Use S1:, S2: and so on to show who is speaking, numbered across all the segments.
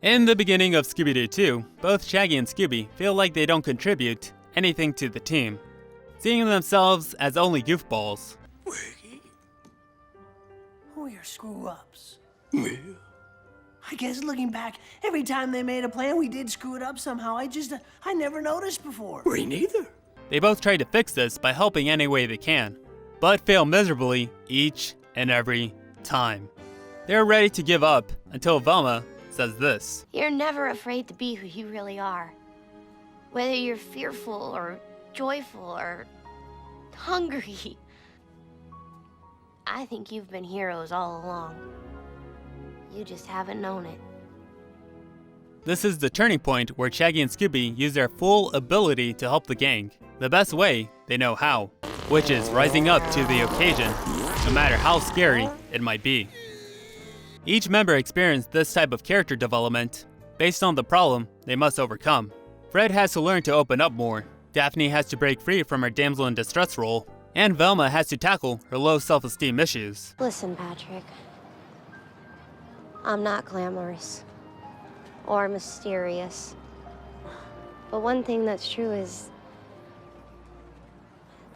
S1: In the beginning of Scooby-Doo 2, both Shaggy and Scooby feel like they don't contribute anything to the team, seeing themselves as only goofballs.
S2: We're screw-ups.
S3: Well,
S2: I guess looking back, every time they made a plan, we did screw it up somehow. I never noticed before.
S3: we neither.
S1: They both try to fix this by helping any way they can, but fail miserably each and every time. They're ready to give up until Velma says this.
S4: You're never afraid to be who you really are. Whether you're fearful or joyful or hungry. I think you've been heroes all along. You just haven't known it.
S1: This is the turning point where Shaggy and Scooby use their full ability to help the gang, the best way they know how, which is rising up to the occasion, no matter how scary it might be. Each member experienced this type of character development based on the problem they must overcome. Fred has to learn to open up more, Daphne has to break free from her damsel in distress role, and Velma has to tackle her low self-esteem issues.
S4: Listen, Patrick. I'm not glamorous or mysterious. But one thing that's true is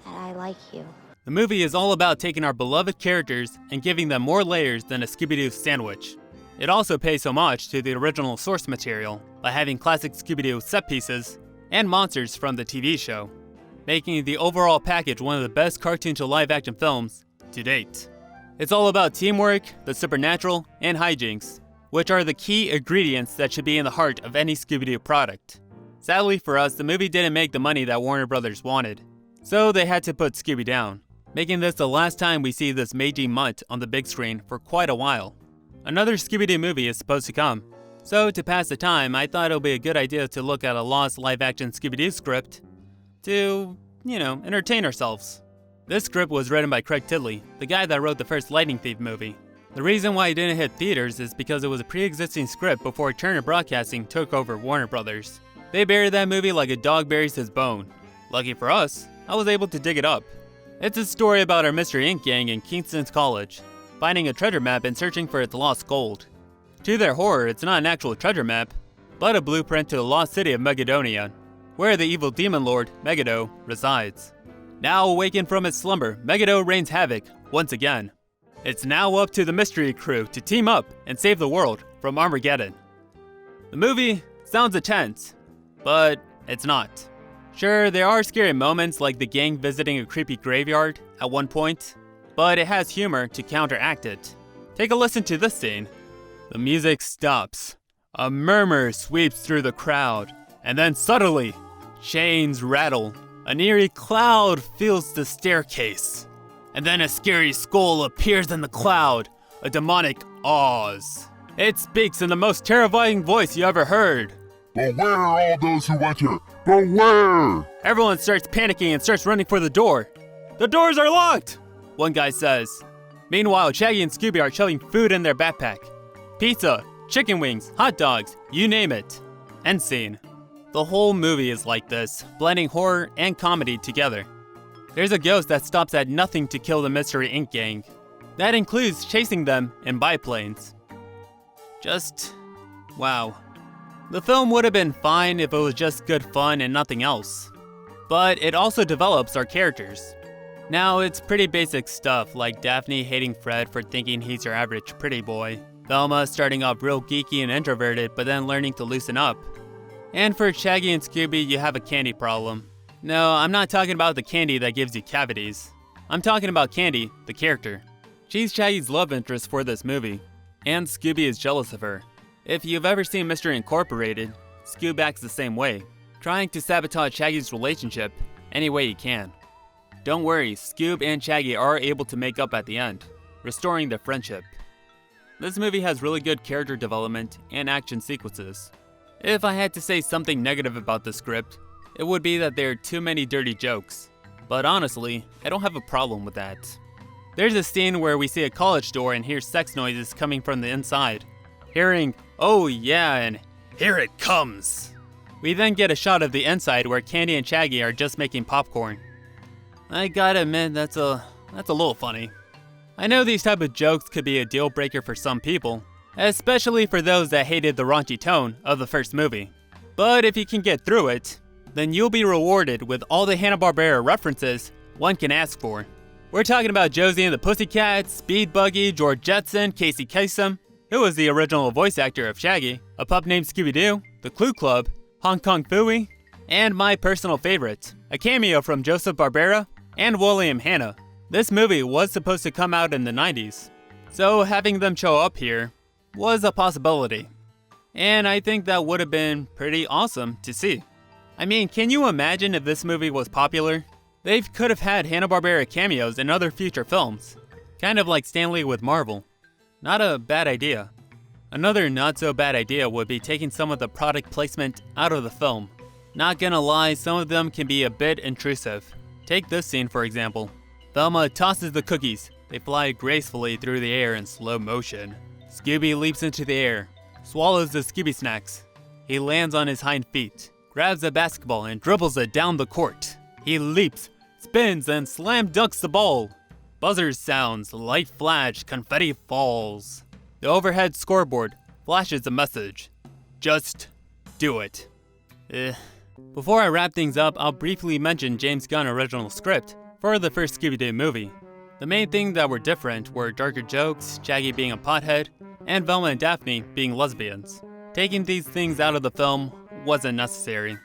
S4: that I like you.
S1: The movie is all about taking our beloved characters and giving them more layers than a Scooby-Doo sandwich. It also pays homage to the original source material by having classic Scooby-Doo set pieces and monsters from the TV show, making the overall package one of the best cartoon to live-action films to date. It's all about teamwork, the supernatural, and hijinks, which are the key ingredients that should be in the heart of any Scooby-Doo product. Sadly for us, the movie didn't make the money that Warner Brothers wanted, so they had to put Scooby down, making this the last time we see this mangy mutt on the big screen for quite a while. Another Scooby-Doo movie is supposed to come, so to pass the time, I thought it would be a good idea to look at a lost live-action Scooby-Doo script to, entertain ourselves. This script was written by Craig Titley, the guy that wrote the first Lightning Thief movie. The reason why it didn't hit theaters is because it was a pre-existing script before Turner Broadcasting took over Warner Brothers. They buried that movie like a dog buries his bone. Lucky for us, I was able to dig it up. It's a story about our Mystery Inc. gang in Kingston's college, finding a treasure map and searching for its lost gold. To their horror, it's not an actual treasure map, but a blueprint to the lost city of Megadonia, where the evil demon lord, Megado, resides. Now awakened from its slumber, Megado reigns havoc once again. It's now up to the mystery crew to team up and save the world from Armageddon. The movie sounds intense, but it's not. Sure, there are scary moments like the gang visiting a creepy graveyard at one point, but it has humor to counteract it. Take a listen to this scene. The music stops. A murmur sweeps through the crowd, and then suddenly, chains rattle. An eerie cloud fills the staircase, and then a scary skull appears in the cloud, a demonic Oz. It speaks in the most terrifying voice you ever heard.
S5: Beware all those who enter! Beware!
S1: Everyone starts panicking and starts running for the door. The doors are locked, one guy says. Meanwhile, Shaggy and Scooby are shoving food in their backpack. Pizza, chicken wings, hot dogs, you name it. End scene. The whole movie is like this, blending horror and comedy together. There's a ghost that stops at nothing to kill the Mystery Inc. gang. That includes chasing them in biplanes. Just, wow. The film would have been fine if it was just good fun and nothing else. But it also develops our characters. Now, it's pretty basic stuff like Daphne hating Fred for thinking he's your average pretty boy, Velma starting off real geeky and introverted but then learning to loosen up. And for Shaggy and Scooby, you have a candy problem. No, I'm not talking about the candy that gives you cavities. I'm talking about Candy, the character. She's Shaggy's love interest for this movie, and Scooby is jealous of her. If you've ever seen Mystery Incorporated, Scoob acts the same way, trying to sabotage Shaggy's relationship any way he can. Don't worry, Scoob and Shaggy are able to make up at the end, restoring their friendship. This movie has really good character development and action sequences. If I had to say something negative about the script, it would be that there are too many dirty jokes. But honestly, I don't have a problem with that. There's a scene where we see a college door and hear sex noises coming from the inside. Hearing, "Oh yeah," and "Here it comes." We then get a shot of the inside where Candy and Shaggy are just making popcorn. I gotta admit, that's a little funny. I know these type of jokes could be a deal breaker for some people, especially for those that hated the raunchy tone of the first movie. But if you can get through it, then you'll be rewarded with all the Hanna-Barbera references one can ask for. We're talking about Josie and the Pussycats, Speed Buggy, George Jetson, Casey Kasem, who was the original voice actor of Shaggy, a pup named Scooby-Doo, the Clue Club, Hong Kong Phooey, and my personal favorite, a cameo from Joseph Barbera and William Hanna. This movie was supposed to come out in the 90s, so having them show up here was a possibility. And I think that would have been pretty awesome to see. I mean, can you imagine if this movie was popular? They could have had Hanna-Barbera cameos in other future films, kind of like Stan Lee with Marvel. Not a bad idea. Another not so bad idea would be taking some of the product placement out of the film. Not gonna lie, some of them can be a bit intrusive. Take this scene for example. Velma tosses the cookies. They fly gracefully through the air in slow motion. Scooby leaps into the air, swallows the Scooby snacks. He lands on his hind feet, grabs a basketball and dribbles it down the court. He leaps, spins, and slam dunks the ball. Buzzers sounds, light flash, confetti falls. The overhead scoreboard flashes a message. Just do it. Before I wrap things up, I'll briefly mention James Gunn's original script for the first Scooby-Doo movie. The main thing that were different were darker jokes, Shaggy being a pothead, and Velma and Daphne being lesbians. Taking these things out of the film wasn't necessary.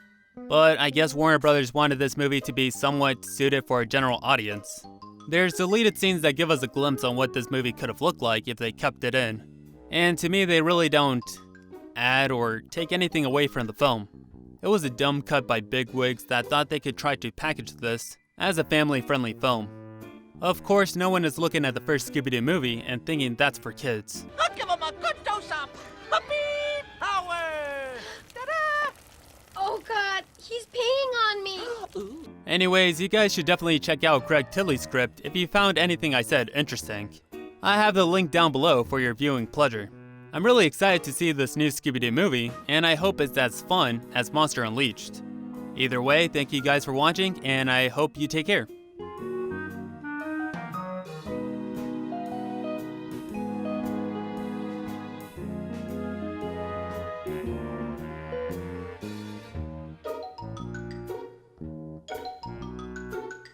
S1: But I guess Warner Brothers wanted this movie to be somewhat suited for a general audience. There's deleted scenes that give us a glimpse on what this movie could have looked like if they kept it in. And to me, they really don't add or take anything away from the film. It was a dumb cut by bigwigs that thought they could try to package this as a family-friendly film. Of course, no one is looking at the first Scooby-Doo movie and thinking that's for kids.
S3: I'll give him a good dose of puppy power! Ta-da!
S4: Oh God, he's peeing on me.
S1: Anyways, you guys should definitely check out Craig Titley's script if you found anything I said interesting. I have the link down below for your viewing pleasure. I'm really excited to see this new Scooby-Doo movie, and I hope it's as fun as Monster Unleashed. Either way, thank you guys for watching, and I hope you take care.